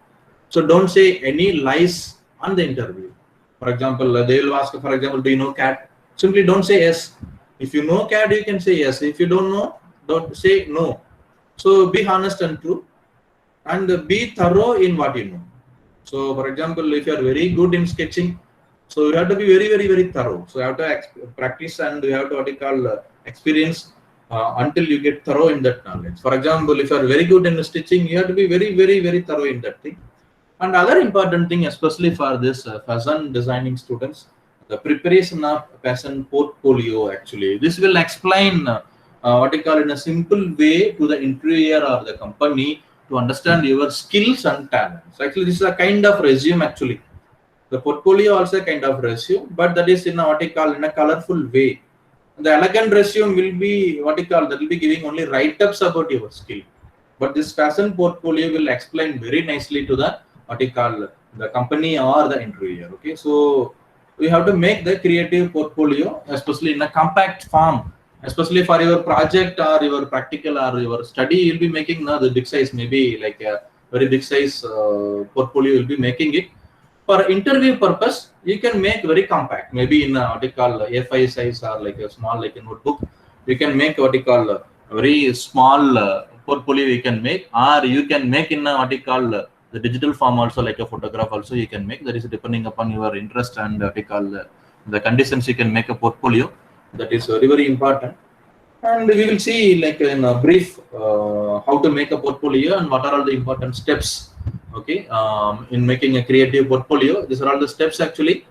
So don't say any lies on the interview. For example, they will ask, for example, do you know CAD? Simply don't say yes. If you know CAD, you can say yes. If you don't know, don't say no. So be honest and true, and be thorough in what you know. So for example, if you are very good in sketching, so you have to be very, very, very thorough. So you have to practice and you have to what you call experience until you get thorough in that knowledge. For example, if you are very good in stitching, you have to be very, very, very thorough in that thing. And other important thing, especially for this fashion designing students, the preparation of fashion portfolio. Actually, this will explain what you call in a simple way to the interviewer or the company to understand your skills and talents. Actually, this is a kind of resume. Actually, the portfolio also a kind of resume, but that is in a, what you call in a colorful way. The elegant resume will be what you call, that will be giving only write-ups about your skill, but this fashion portfolio will explain very nicely to the what you call the company or the interviewer. Okay, so we have to make the creative portfolio, especially in a compact form, especially for your project or your practical or your study. You'll be making the big size, maybe like a very big size portfolio. You'll be making it for interview purpose. You can make very compact, maybe in what you call A5 size or like a small like a notebook. You can make what you call a very small portfolio. You can make, or you can make in what you call the digital form also, like a photograph also you can make. That is depending upon your interest and what you call the conditions. You can make a portfolio. That is very, very important. And we will see like in a brief how to make a portfolio and what are all the important steps. Okay, in making a creative portfolio. These are all the steps actually.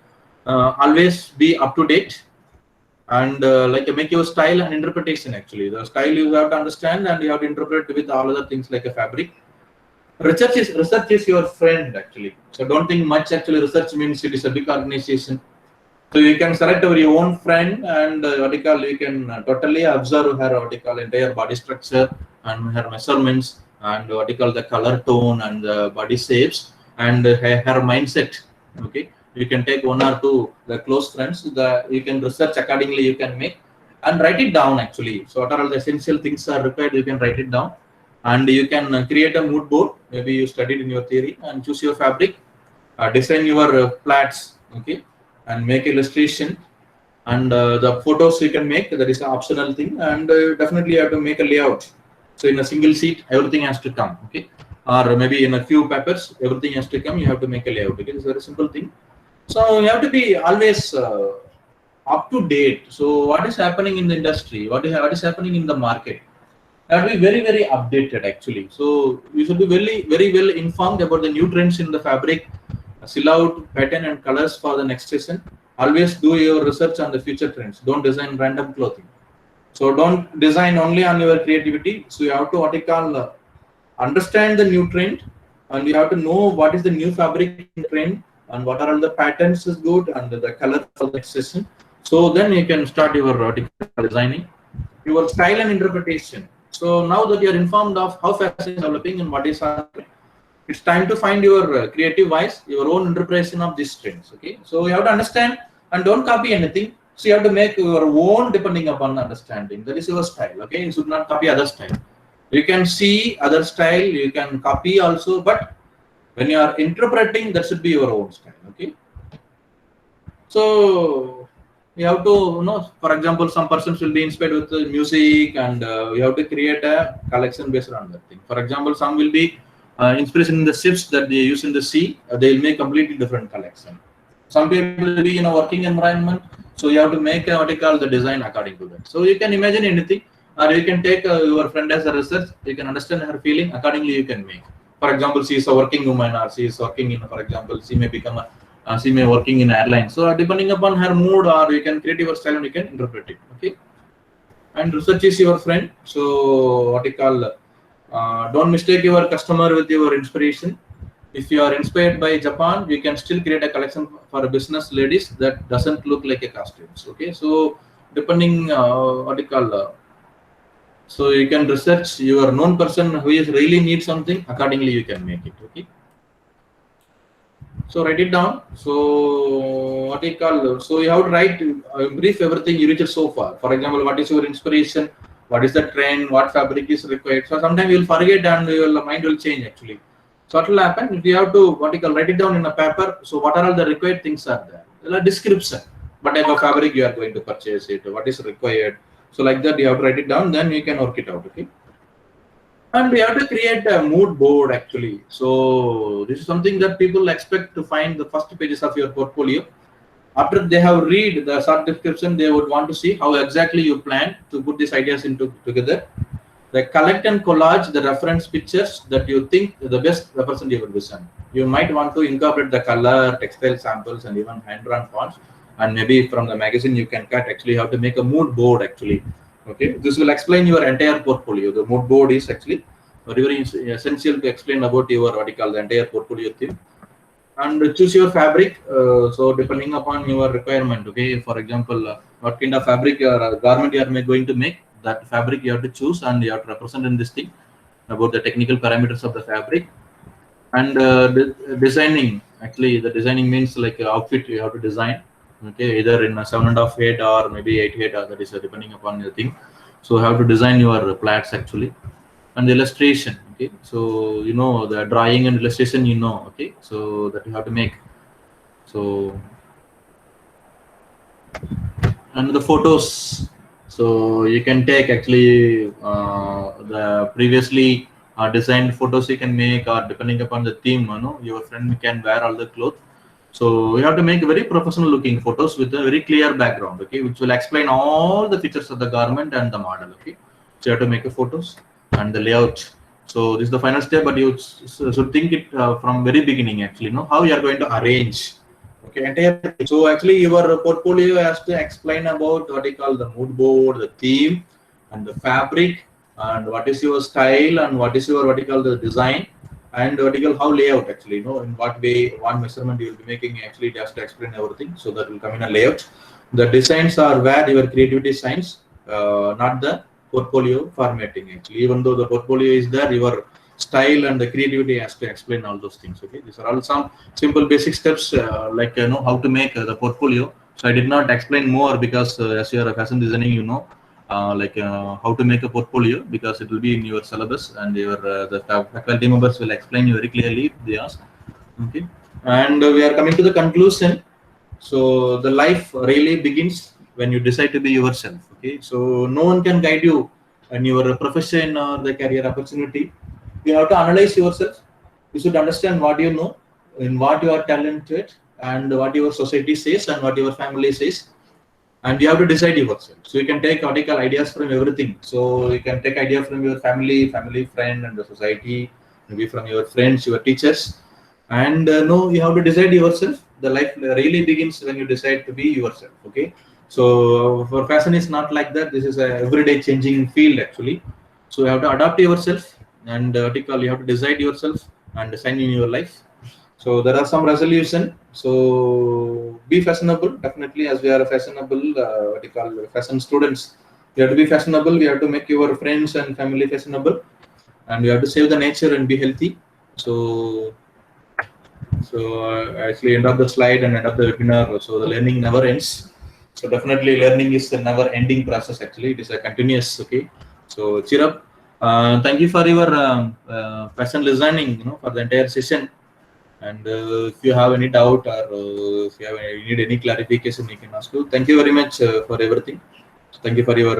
Always be up to date and make your style and interpretation. Actually, the style you have to understand and you have to interpret with all other things like a fabric. Research is your friend actually. So don't think much. Actually, research means it is a big organization. So you can select your own friend and you can totally observe her entire body structure and her measurements and the color tone and the body shapes and her mindset. Okay, you can take one or two the close friends. You can research accordingly. You can make and write it down actually. So what are all the essential things are required? You can write it down. And you can create a mood board. Maybe you studied in your theory and choose your fabric, design your plats, okay, and make illustration. And the photos you can make, that is an optional thing. And definitely you have to make a layout. So in a single sheet, everything has to come, okay. or maybe in a few papers, everything has to come. You have to make a layout. Okay, it's a very simple thing. So you have to be always up to date. So what is happening in the industry? What is happening in the market? You have to be very updated actually. So you should be very well informed about the new trends in the fabric, silhouette, pattern, and colors for the next season. Always do your research on the future trends. Don't design random clothing. So don't design only on your creativity. So you have to what you call understand the new trend, and you have to know what is the new fabric trend and what are all the patterns is good and the color for the session. So then you can start your designing, your style and interpretation. So now that you are informed of how fashion is developing and what is happening, it's time to find your creative voice, your own interpretation of these trends. Okay, so you have to understand and don't copy anything. So you have to make your own depending upon understanding. That is your style. Okay, you should not copy other style. You can see other style, you can copy also, but when you are interpreting, that should be your own style. Okay, so you have to know, for example, some persons will be inspired with the music, and you have to create a collection based on that thing. For example, some will be inspiration in the ships that they use in the sea, they will make completely different collection. Some people will be in a working environment, so you have to make what you call the design according to that. So you can imagine anything, or you can take your friend as a research, you can understand her feeling, accordingly you can make. For example, she is a working woman, or she is working in, for example, she may become a she may working in airline. So depending upon her mood, or you can create your style and you can interpret it. Okay, and research is your friend. So what you call don't mistake your customer with your inspiration. If you are inspired by Japan, you can still create a collection for business ladies that doesn't look like a costumes. Okay, so depending what you call so you can research your known person who is really needs something, accordingly you can make it. Okay, so write it down. So what you call, so you have to write brief everything you reach so far. For example, what is your inspiration, what is the trend, what fabric is required. So sometimes you will forget and your mind will change actually. So what will happen if you have to what you call write it down in a paper? So what are all the required things are there? A description, what type of fabric you are going to purchase it, what is required. So like that you have to write it down, then you can work it out. Okay, and we have to create a mood board actually. So this is something that people expect to find the first pages of your portfolio. After they have read the short description, they would want to see how exactly you plan to put these ideas into together. They collect and collage the reference pictures that you think the best represent your vision. You might want to incorporate the color, textile samples, and even hand-drawn fonts. And maybe from the magazine you can cut. Actually, you have to make a mood board actually. Okay, this will explain your entire portfolio. The mood board is actually very essential to explain about your what you call the entire portfolio theme. And choose your fabric. So depending upon your requirement. Okay, for example, what kind of fabric or garment you are going to make, that fabric you have to choose and you have to represent in this thing about the technical parameters of the fabric. And designing, actually the designing means like outfit you have to design. Okay, either in a 7.5 head or maybe 8 head, that is depending upon the thing. So you have to design your plats actually. And the illustration. Okay, so you know the drawing and illustration, you know. Okay, so that you have to make. So and the photos, so you can take actually the previously designed photos you can make, or depending upon the theme, you know, your friend can wear all the clothes. So you have to make very professional looking photos with a very clear background, okay, which will explain all the features of the garment and the model. Okay, so you have to make a photos and the layout. So this is the final step, but you should think it from very beginning actually, know how you are going to arrange. Okay, entire. So actually your portfolio has to explain about what you call the mood board, the theme, and the fabric, and what is your style, and what is your what you call the design, and what you call how layout actually, you know, in what way, one measurement you will be making actually, it has to explain everything. So that will come in a layout. The designs are where your creativity shines, not the portfolio formatting actually. Even though the portfolio is there, your style and the creativity has to explain all those things. Okay, these are all some simple basic steps, like you know how to make the portfolio. So I did not explain more because as you are a fashion designing, you know, like how to make a portfolio, because it will be in your syllabus, and your the faculty members will explain you very clearly if they ask. Okay, and we are coming to the conclusion. So the life really begins when you decide to be yourself. Okay, so no one can guide you in your profession or the career opportunity. You have to analyze yourself. You should understand what you know, in what you are talented, and what your society says and what your family says, and you have to decide yourself. So you can take article ideas from everything. So you can take idea from your family, friend, and the society, maybe from your friends, your teachers, and no, you have to decide yourself. The life really begins when you decide to be yourself. Okay. So for fashion is not like that. This is a everyday changing field actually. So you have to adapt yourself, and article you have to decide yourself and design in your life. So there are some resolution. So be fashionable, definitely, as we are a fashionable, what you call fashion students. You have to be fashionable. You have to make your friends and family fashionable, and you have to save the nature and be healthy. So, actually, end of the slide and end of the webinar. So the learning never ends. So definitely, learning is a never-ending process. Actually, it is a continuous. Okay. So cheer up. Thank you for your passion listening. For the entire session. And if you have any doubt, or if you need any clarification, you can ask. Thank you very much for everything. Thank you for your